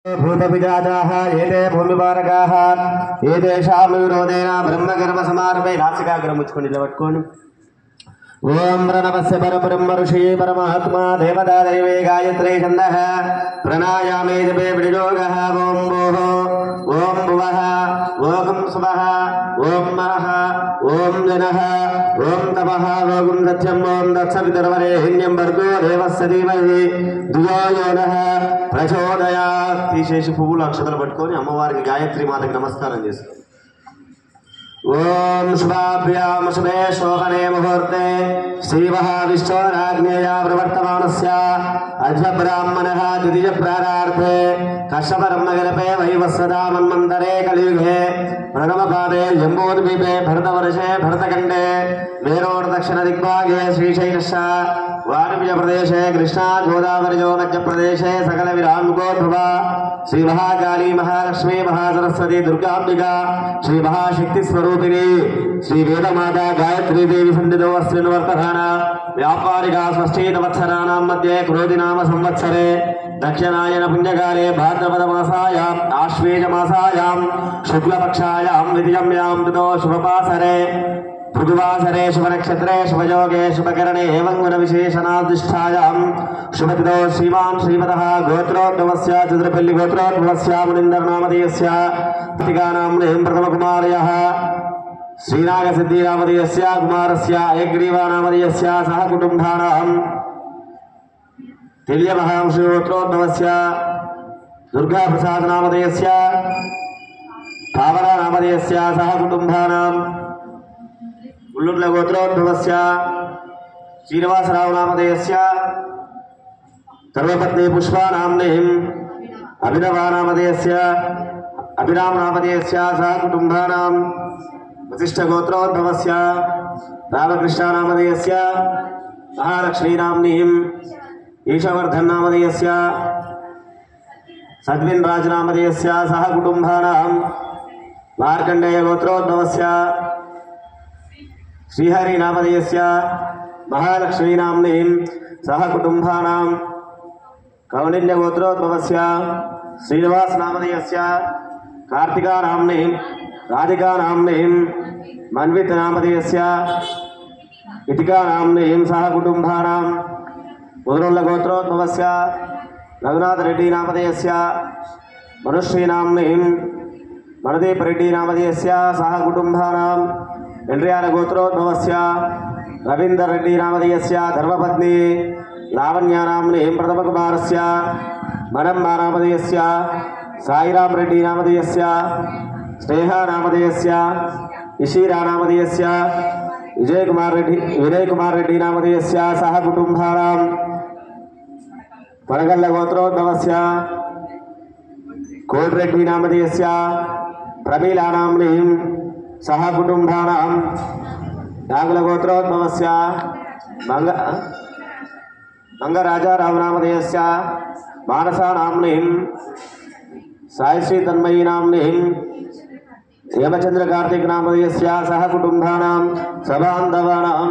भूतविजाताः एते भूमिपारकाः एतेषां विरोधेन ब्रह्मकर्मसमारभे नासिकाग्रमुच्చుకొని నిలబట్టుకోండి। ओम प्रणवस्य परब्रह्म ऋषि परमात्मा देवता दैवे गायत्री छन्दः प्रणायामे जपे विनियोगः ओम भोः ओम भुवः ओम स्वः ओम महः ओम जनः ओम तपः ओम सत्यं ओम दत्सवितर्वरेण्यं भर्गो देवस्य धीमहि धियो यो नः प्रचोदयात्। తీసేసి పువ్వులు అక్షతలు పట్టుకొని అమ్మవారికి గాయత్రి మాతకి నమస్కారం చేస్తారు। ओम शुभाभ्याम शुभे शोभने मुहूर्ते श्रीमहाविष्णोराज्ञया प्रवर्तमानस्य अध्वब्राह्मणः द्वितीय प्रारार्थे कश्यपब्रह्मगर्भे वैवस्वता मन्वन्तरे कलियुगे प्रथमपादे जम्बूद्वीपे भरतवर्षे भरतखण्डे मेरोर्दक्षिणदिग्भागे श्रीशैलस्य वाणिज्यप्रदेशे कृष्णा गोदावरिजो मध्यप्रदेशे सकलविरामगोद्भवा श्री महाकाली महालक्ष्मी महासरस्वती दुर्गांबिका श्री महाशक्तिस्वरूपिणी श्री वेदमाता गायत्री देवी सन्निधौ अस्मिन् वर्तमान व्यापारिका षष्ठीतवत्सराणां मध्ये क्रोधिनाम संवत्सरे दक्षिणायन पुण्यकाले भाद्रपदमासायाम् आश्वेजमासायां शुक्लपक्षायां द्वितीयां ततो शुभपासरे भृगुवासरे शुभनक्षत्रे शुभयोगे शुभकरणे एवं गुणविशेषणाधिष्ठायां शुभतिथौ श्रीमान् श्रीमतः गोत्रोद्भवस्य चतुर्पल्ली गोत्रोद्भवस्य मुनीन्द्रनामधेयस्य पतिकानां प्रथमकुमारयः श्रीनागसिद्धिनामधेयस्य कुमारस्य हयग्रीवानामधेयस्य सह कुटुम्बानां तिल्यमहांशगोत्रोद्भवस्य दुर्गाप्रसादनामधेयस्य पावनानामधेयस्य सह कुटुम्बानां उल्लुड्ल गोत्रोद्भवस्य श्रीनिवासराव नामधेयस्य सर्वपत्नी पुष्पा नाम्नीं अभिनवा नामधेयस्य अभिराम नामधेयस्य सह कुटुम्बानां वसिष्ठ गोत्रोद्भवस्य रामकृष्ण नामधेयस्य महालक्ष्मी नाम्नीं ईशवर्धन नामधेयस्य सद्विन राज नामधेयस्य सह कुटुम्बानां मार्कण्डेय गोत्रोद्भवस्य श्रीहरि नामधेयस्य महालक्ष्मी नाम्नीं सह कुटुम्बानां कौंडिन्य गोत्रोद्भवस्य श्रीनिवास नामधेयस्य कार्तिका नाम्नीं राधिका नाम्नीं मन्वित नामधेयस्य इतिका नाम्नीं सह कुटुम्बानां मुदरुल्ल गोत्रोद्भवस्य रघुनाथ रेड्डी नामधेयस्य मनुश्री नाम्नीं मनदीप रेड्डी नामधेयस्य सह कुटुम्बानां एल्रियार गोत्रोद्भवस्य रवींद्र रेड्डी नामधेयस्य धर्मपत्नी लावण्या नाम्नीं प्रथमकुमारस्य मनम्मा नामधेयस्य साईराम रेड्डी नामधेयस्य स्नेहा नामधेयस्य इशीरा नामधेयस्य विजय कुमार रेड्डी नामधेयस्य सह कुटुम्बानां पनगल्ल गोत्रोद्भवस्य कोटिरेड्डी नामधेयस्य प्रमीला नाम्नीं सह कुटुम्बानां नागल गोत्रोद्भवस्य मंगराजाराव नामधेयस्य मानसा नाम्नीं साईश्री तन्मयी नाम्नीं हेमचंद्र कार्तिक नामधेयस्य सह कुटुम्बानां सबान्धवानां